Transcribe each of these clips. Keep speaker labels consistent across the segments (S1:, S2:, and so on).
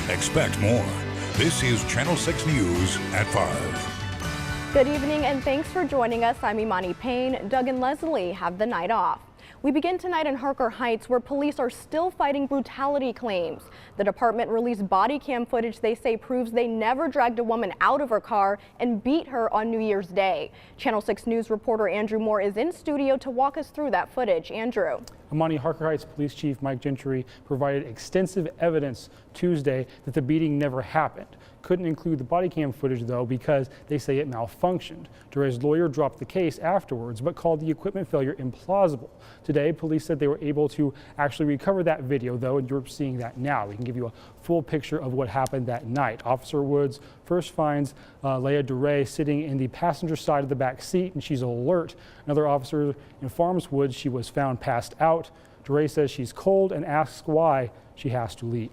S1: Expect more. This is Channel 6 News at 5.
S2: Good evening and thanks for joining us. I'm Imani Payne. Doug and Leslie have the night off. We begin tonight in Harker Heights, where police are still fighting brutality claims. The department released body cam footage they say proves they never dragged a woman out of her car and beat her on New Year's Day. Channel 6 News reporter Andrew Moore is in studio to walk us through that footage. Andrew.
S3: Amani, Harker Heights Police Chief Mike Gentry provided extensive evidence Tuesday that the beating never happened. Couldn't include the body cam footage, though, because they say it malfunctioned. DeRay's lawyer dropped the case afterwards, but called the equipment failure implausible. Today, police said they were able to actually recover that video, though, and you're seeing that now. We can give you a full picture of what happened that night. Officer Woods first finds Leah DeRay sitting in the passenger side of the back seat, and she's alert. Another officer informs Woods she was found passed out. DeRay says she's cold and asks why she has to leave.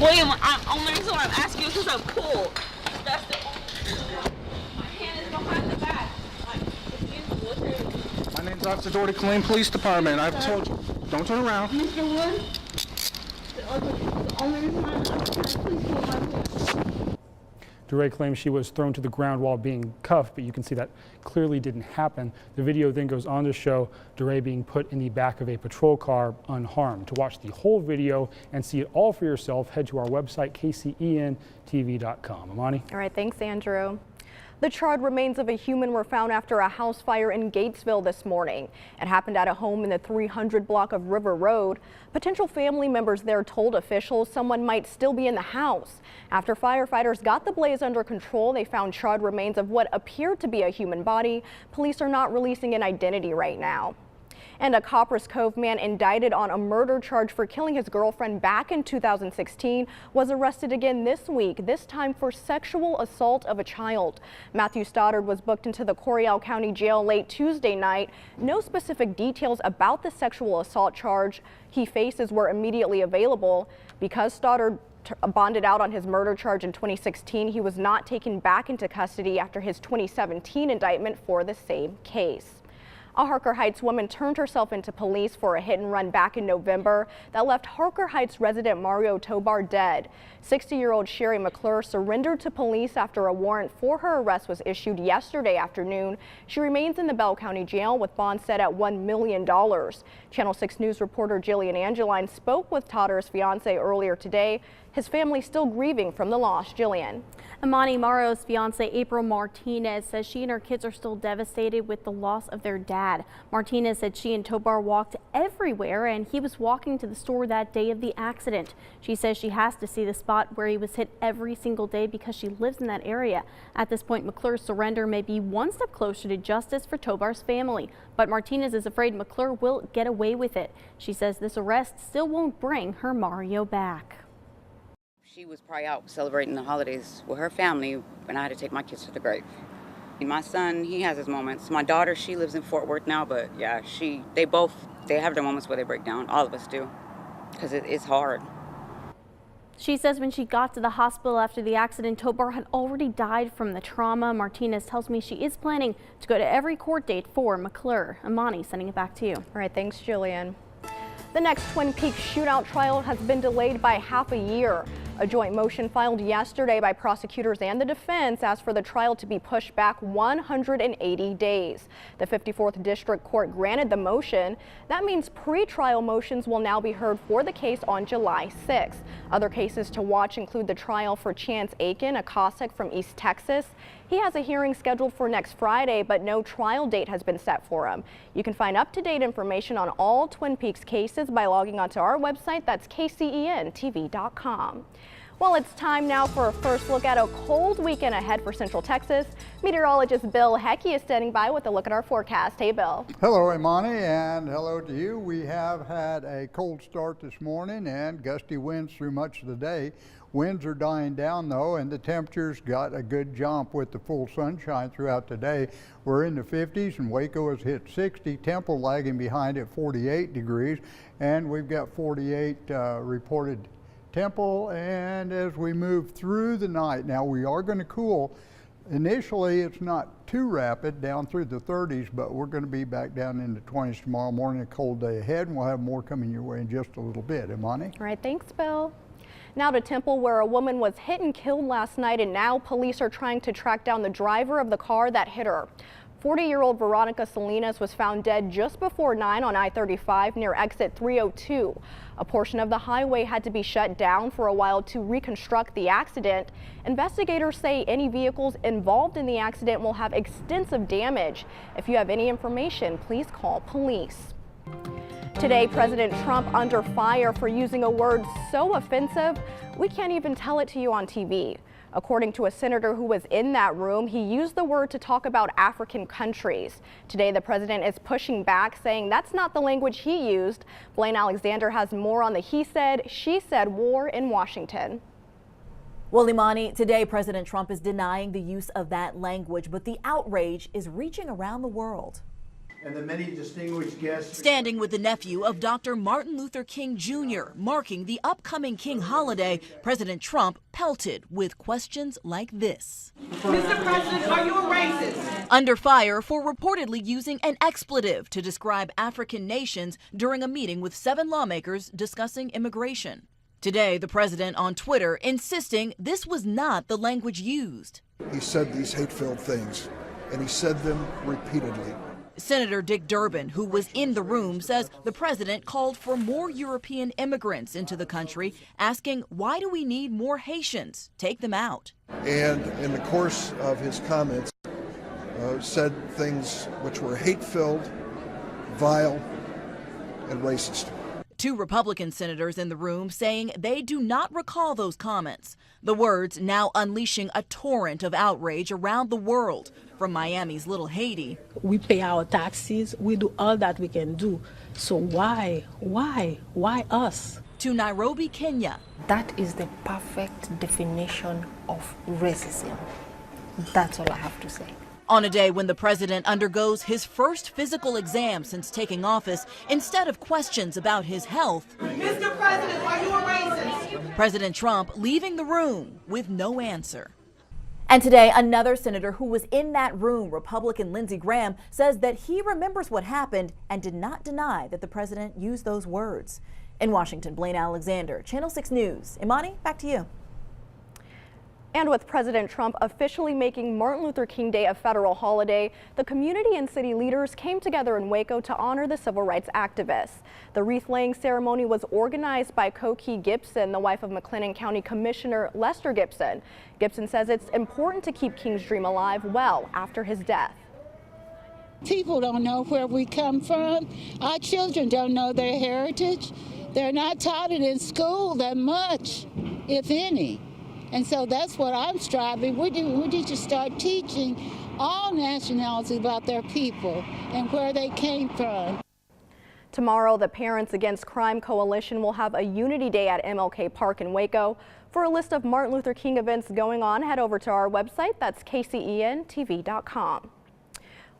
S4: William, only reason why I'm asking you because I'm cold. That's the only reason. My hand is behind the back.
S5: My name's Officer Doherty, Killeen Police Department. I've told you, don't turn around.
S4: Mr. Wood, the only reason why I'm asking is please hold my hand.
S3: DeRay claims she was thrown to the ground while being cuffed, but you can see that clearly didn't happen. The video then goes on to show DeRay being put in the back of a patrol car unharmed. To watch the whole video and see it all for yourself, head to our website, kcentv.com. Amani?
S2: All right, thanks, Andrew. The charred remains of a human were found after a house fire in Gatesville this morning. It happened at a home in the 300 block of River Road. Potential family members there told officials someone might still be in the house. After firefighters got the blaze under control, they found charred remains of what appeared to be a human body. Police are not releasing an identity right now. And a Copperas Cove man indicted on a murder charge for killing his girlfriend back in 2016 was arrested again this week, this time for sexual assault of a child. Matthew Stoddard was booked into the Coryell County Jail late Tuesday night. No specific details about the sexual assault charge he faces were immediately available. Because Stoddard bonded out on his murder charge in 2016, he was not taken back into custody after his 2017 indictment for the same case. A Harker Heights woman turned herself into police for a hit and run back in November that left Harker Heights resident Mario Tobar dead. 60-year-old Sherry McClure surrendered to police after a warrant for her arrest was issued yesterday afternoon. She remains in the Bell County Jail with bond set at $1 million. Channel 6 News reporter Jillian Angeline spoke with Todder's fiance earlier today. His family still grieving from the loss. Jillian.
S6: Amani, Mario's fiance April Martinez says she and her kids are still devastated with the loss of their dad. Martinez said she and Tobar walked everywhere and he was walking to the store that day of the accident. She says she has to see the spot where he was hit every single day because she lives in that area. At this point, McClure's surrender may be one step closer to justice for Tobar's family, but Martinez is afraid McClure will get away with it. She says this arrest still won't bring her Mario back.
S7: She was probably out celebrating the holidays with her family, and I had to take my kids to the grave. My son, he has his moments. My daughter, she lives in Fort Worth now, but yeah, they have their moments where they break down. All of us do, because it's hard.
S6: She says when she got to the hospital after the accident, Tobar had already died from the trauma. Martinez tells me she is planning to go to every court date for McClure. Amani, sending it back to you.
S2: All right, thanks, Jillian. The next Twin Peaks shootout trial has been delayed by half a year. A joint motion filed yesterday by prosecutors and the defense asked for the trial to be pushed back 180 days. The 54th District Court granted the motion. That means pre-trial motions will now be heard for the case on July 6th. Other cases to watch include the trial for Chance Aiken, a Cossack from East Texas. He has a hearing scheduled for next Friday, but no trial date has been set for him. You can find up-to-date information on all Twin Peaks cases by logging onto our website. That's kcentv.com. Well, it's time now for a first look at a cold weekend ahead for Central Texas. Meteorologist Bill Hecky is standing by with a look at our forecast. Hey, Bill.
S8: Hello, Imani, and hello to you. We have had a cold start this morning and gusty winds through much of the day. Winds are dying down, though, and the temperatures got a good jump with the full sunshine throughout the day. We're in the 50s, and Waco has hit 60. Temple lagging behind at 48 degrees, and we've got 48 reported Temple. And as we move through the night, now we are going to cool. Initially, it's not too rapid down through the 30s, but we're going to be back down in the 20s tomorrow morning. A cold day ahead, and we'll have more coming your way in just a little bit. Imani?
S2: All right, thanks, Bill. Now to Temple, where a woman was hit and killed last night, and now police are trying to track down the driver of the car that hit her. 40-year-old Veronica Salinas was found dead just before 9 on I-35 near exit 302. A portion of the highway had to be shut down for a while to reconstruct the accident. Investigators say any vehicles involved in the accident will have extensive damage. If you have any information, please call police. Today, President Trump under fire for using a word so offensive, we can't even tell it to you on TV. According to a senator who was in that room, he used the word to talk about African countries. Today, the president is pushing back, saying that's not the language he used. Blaine Alexander has more on the he said, she said war in Washington.
S9: Well, Imani, today President Trump is denying the use of that language, but the outrage is reaching around the world.
S10: And the many distinguished guests.
S9: Standing with the nephew of Dr. Martin Luther King Jr., marking the upcoming King holiday, President Trump pelted with questions like this.
S11: Mr. President, are you a racist?
S9: Under fire for reportedly using an expletive to describe African nations during a meeting with 7 lawmakers discussing immigration. Today, the president on Twitter insisting this was not the language used.
S12: He said these hate-filled things, and he said them repeatedly.
S9: Senator Dick Durbin, who was in the room, says the president called for more European immigrants into the country, asking, why do we need more Haitians? Take them out.
S12: And in the course of his comments, said things which were hate-filled, vile, and racist.
S9: 2 Republican senators in the room saying they do not recall those comments. The words now unleashing a torrent of outrage around the world, from Miami's Little Haiti.
S13: We pay our taxes, we do all that we can do. So why us?
S9: To Nairobi, Kenya.
S14: That is the perfect definition of racism. That's all I have to say.
S9: On a day when the president undergoes his first physical exam since taking office, instead of questions about his health,
S11: Mr. President, are you a racist?
S9: President Trump leaving the room with no answer. And today, another senator who was in that room, Republican Lindsey Graham, says that he remembers what happened and did not deny that the president used those words. In Washington, Blaine Alexander, Channel 6 News. Imani, back to you.
S2: And with President Trump officially making Martin Luther King Day a federal holiday, the community and city leaders came together in Waco to honor the civil rights activists. The wreath-laying ceremony was organized by Cokie Gibson, the wife of McLennan County Commissioner Lester Gibson. Gibson says it's important to keep King's dream alive well after his death.
S15: People don't know where we come from. Our children don't know their heritage. They're not taught it in school that much, if any. And so that's what I'm striving. We need to start teaching all nationalities about their people and where they came from.
S2: Tomorrow, the Parents Against Crime Coalition will have a Unity Day at MLK Park in Waco. For a list of Martin Luther King events going on, head over to our website. That's kcentv.com.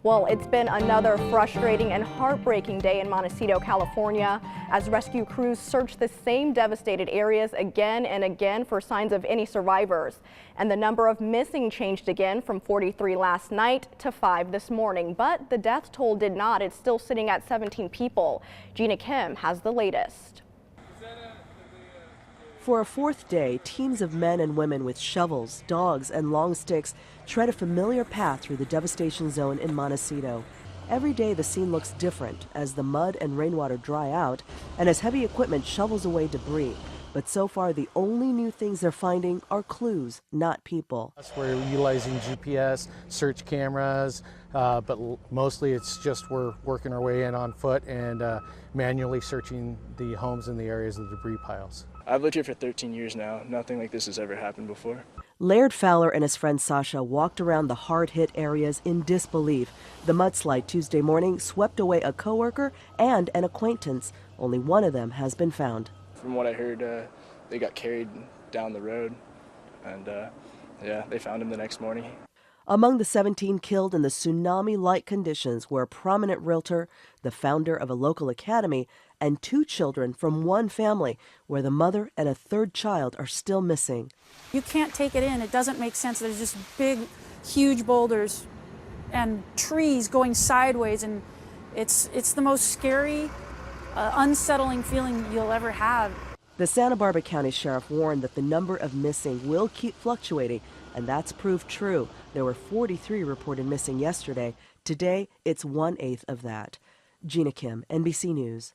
S2: Well, it's been another frustrating and heartbreaking day in Montecito, California, as rescue crews search the same devastated areas again and again for signs of any survivors. And the number of missing changed again from 43 last night to 5 this morning. But the death toll did not. It's still sitting at 17 people. Gina Kim has the latest.
S16: For a 4th day, teams of men and women with shovels, dogs, and long sticks tread a familiar path through the devastation zone in Montecito. Every day the scene looks different as the mud and rainwater dry out and as heavy equipment shovels away debris. But so far, the only new things they're finding are clues, not people.
S5: We're utilizing GPS, search cameras, but mostly it's just we're working our way in on foot and manually searching the homes and the areas of the debris piles.
S17: I've lived here for 13 years now. Nothing like this has ever happened before.
S16: Laird Fowler and his friend Sasha walked around the hard-hit areas in disbelief. The mudslide Tuesday morning swept away a coworker and an acquaintance. Only one of them has been found.
S17: From what I heard, they got carried down the road, and yeah, they found him the next morning.
S16: Among the 17 killed in the tsunami-like conditions were a prominent realtor, the founder of a local academy, and 2 children from one family, where the mother and a 3rd child are still missing.
S18: You can't take it in. It doesn't make sense. There's just big, huge boulders and trees going sideways, and it's the most scary, unsettling feeling you'll ever have.
S16: The Santa Barbara County Sheriff warned that the number of missing will keep fluctuating, and that's proved true. There were 43 reported missing yesterday. Today, it's 1/8 of that. Gina Kim, NBC News.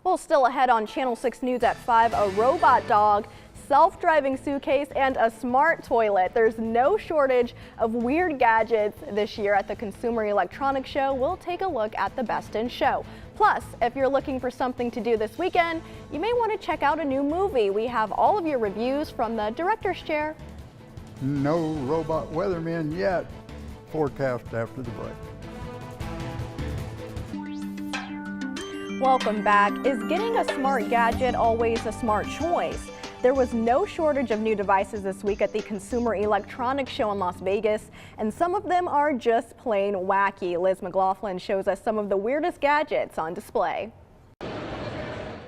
S2: Well, still ahead on Channel 6 News at 5, a robot dog, self-driving suitcase, and a smart toilet. There's no shortage of weird gadgets this year at the Consumer Electronics Show. We'll take a look at the best in show. Plus, if you're looking for something to do this weekend, you may want to check out a new movie. We have all of your reviews from the director's chair.
S8: No robot weathermen yet. Forecast after the break.
S2: Welcome back. Is getting a smart gadget always a smart choice? There was no shortage of new devices this week at the Consumer Electronics Show in Las Vegas, and some of them are just plain wacky. Liz McLaughlin shows us some of the weirdest gadgets on display.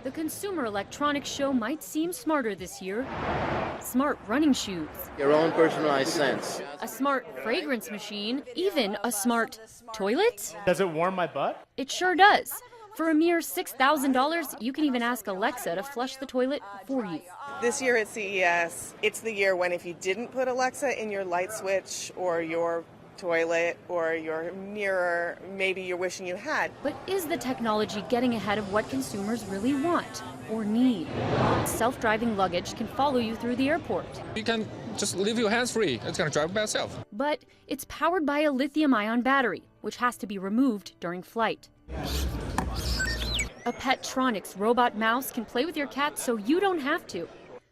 S19: The Consumer Electronics Show might seem smarter this year. Smart running shoes.
S20: Your own personalized sense.
S19: A smart fragrance machine. Even a smart toilet.
S21: Does it warm my butt?
S19: It sure does. For a mere $6,000, you can even ask Alexa to flush the toilet for you.
S22: This year at CES, it's the year when if you didn't put Alexa in your light switch or your toilet or your mirror, maybe you're wishing you had.
S19: But is the technology getting ahead of what consumers really want or need? Self-driving luggage can follow you through the airport.
S23: You can just leave your hands free. It's going to drive by itself.
S19: But it's powered by a lithium-ion battery, which has to be removed during flight. A Petronix robot mouse can play with your cat so you don't have to,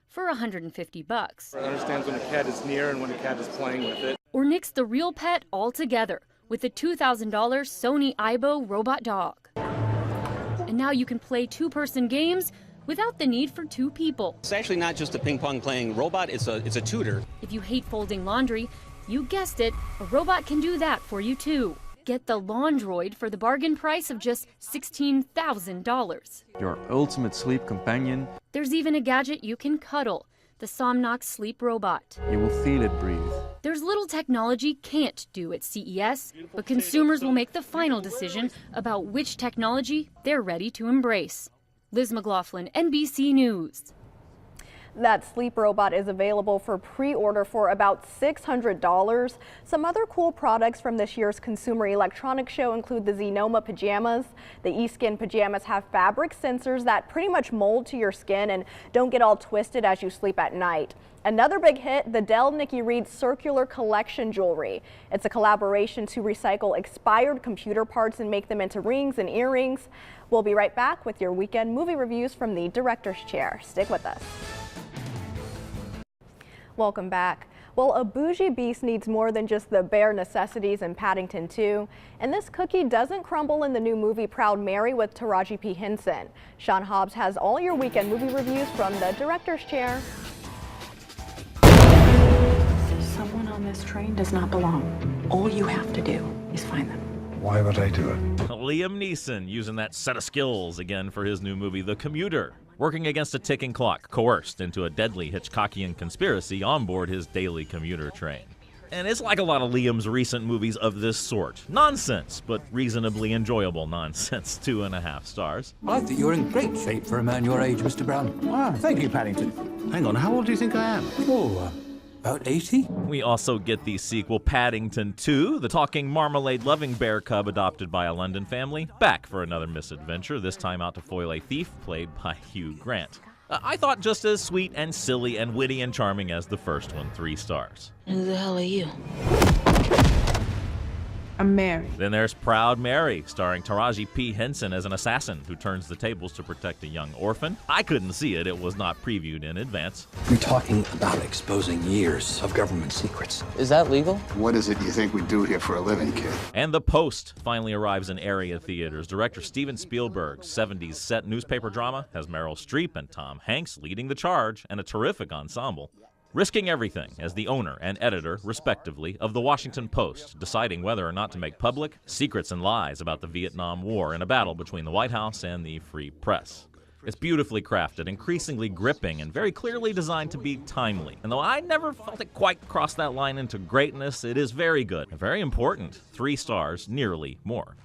S19: for $150.
S17: It understands when a cat is near and when a cat is playing with it.
S19: Or nix the real pet altogether with the $2,000 Sony Aibo robot dog. And now you can play two-person games without the need for two people.
S24: It's actually not just a ping-pong playing robot, it's a tutor.
S19: If you hate folding laundry, you guessed it, a robot can do that for you too. Get the Laundroid for the bargain price of just $16,000.
S25: Your ultimate sleep companion.
S19: There's even a gadget you can cuddle, the Somnox Sleep Robot.
S25: You will feel it breathe.
S19: There's little technology can't do at CES, but consumers will make the final decision about which technology they're ready to embrace. Liz McLaughlin, NBC News.
S2: That sleep robot is available for pre-order for about $600. Some other cool products from this year's Consumer Electronics Show include the Zenoma pajamas. The eSkin pajamas have fabric sensors that pretty much mold to your skin and don't get all twisted as you sleep at night. Another big hit, the Dell Nikki Reed Circular Collection jewelry. It's a collaboration to recycle expired computer parts and make them into rings and earrings. We'll be right back with your weekend movie reviews from the director's chair. Stick with us. Welcome back. Well, a bougie beast needs more than just the bare necessities in Paddington 2. And this cookie doesn't crumble in the new movie Proud Mary with Taraji P. Henson. Sean Hobbs has all your weekend movie reviews from the director's chair.
S26: Someone on this train does not belong. All you have to do is find them.
S27: Why would I do it?
S28: Liam Neeson using that set of skills again for his new movie, The Commuter. Working against a ticking clock, coerced into a deadly Hitchcockian conspiracy on board his daily commuter train. And it's like a lot of Liam's recent movies of this sort. Nonsense, but reasonably enjoyable nonsense. 2.5 stars.
S27: I think you're in great shape for a man your age, Mr. Brown. Ah, thank you, Paddington. Hang on, how old do you think I am? Oh, about 80?
S28: We also get the sequel Paddington 2, the talking marmalade-loving bear cub adopted by a London family, back for another misadventure, this time out to foil a thief played by Hugh Grant. I thought just as sweet and silly and witty and charming as the first one, 3 stars.
S14: Who the hell are you?
S28: I'm Mary. Then there's Proud Mary, starring Taraji P. Henson as an assassin who turns the tables to protect a young orphan. I couldn't see it. It was not previewed in advance.
S27: You're talking about exposing years of government secrets.
S24: Is that legal?
S27: What is it you think we do here for a living, kid?
S28: And The Post finally arrives in area theaters. Director Steven Spielberg's 70s set newspaper drama has Meryl Streep and Tom Hanks leading the charge and a terrific ensemble. Risking everything as the owner and editor, respectively, of the Washington Post, deciding whether or not to make public secrets and lies about the Vietnam War in a battle between the White House and the free press. It's beautifully crafted, increasingly gripping, and very clearly designed to be timely. And though I never felt it quite cross that line into greatness, it is very good, very important. 3 stars, nearly more.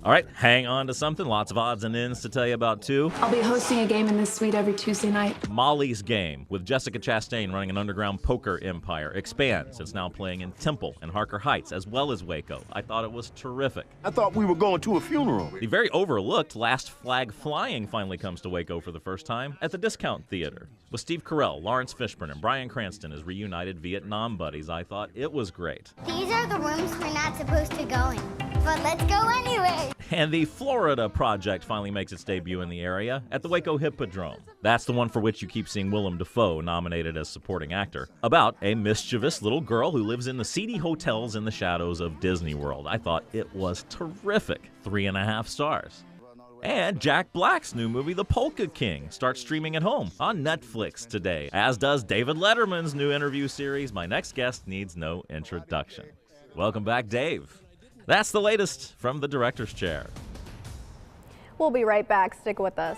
S28: All right, hang on to something. Lots of odds and ends to tell you about, too.
S26: I'll be hosting a game in this suite every Tuesday night.
S28: Molly's Game, with Jessica Chastain running an underground poker empire, expands. It's now playing in Temple and Harker Heights, as well as Waco. I thought it was terrific.
S1: I thought we were going to a funeral.
S28: The very overlooked Last Flag Flying finally comes to Waco for the first time at the Discount Theater. With Steve Carell, Lawrence Fishburne, and Bryan Cranston as reunited Vietnam buddies, I thought it was great.
S3: These are the rooms we're not supposed to go in, but let's go anyway.
S28: And the Florida Project finally makes its debut in the area at the Waco Hippodrome. That's the one for which you keep seeing Willem Dafoe nominated as supporting actor, about a mischievous little girl who lives in the seedy hotels in the shadows of Disney World. I thought it was terrific. 3.5 stars. And Jack Black's new movie, The Polka King, starts streaming at home on Netflix today, as does David Letterman's new interview series. My next guest needs no introduction. Welcome back, Dave. That's the latest from the director's chair.
S2: We'll be right back. Stick with us.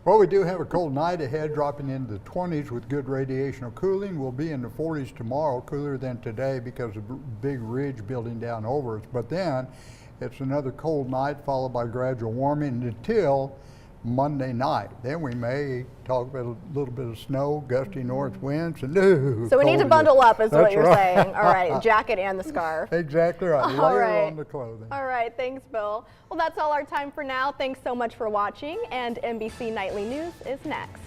S8: Well, we do have a cold night ahead, dropping into the 20s with good radiational cooling. We'll be in the 40s tomorrow, cooler than today because of a big ridge building down over us. But then it's another cold night followed by gradual warming until Monday night. Then we may talk about a little bit of snow, gusty north winds, and
S2: so we need to bundle up, is what you're
S8: right.
S2: saying. All right, jacket and the scarf.
S8: Exactly right. Layer on the clothing.
S2: All right, thanks, Bill. Well, that's all our time for now. Thanks so much for watching, and NBC Nightly News is next.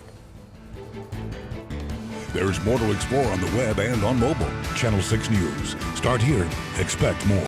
S4: There's more to explore on the web and on mobile. Channel 6 News. Start here. Expect more.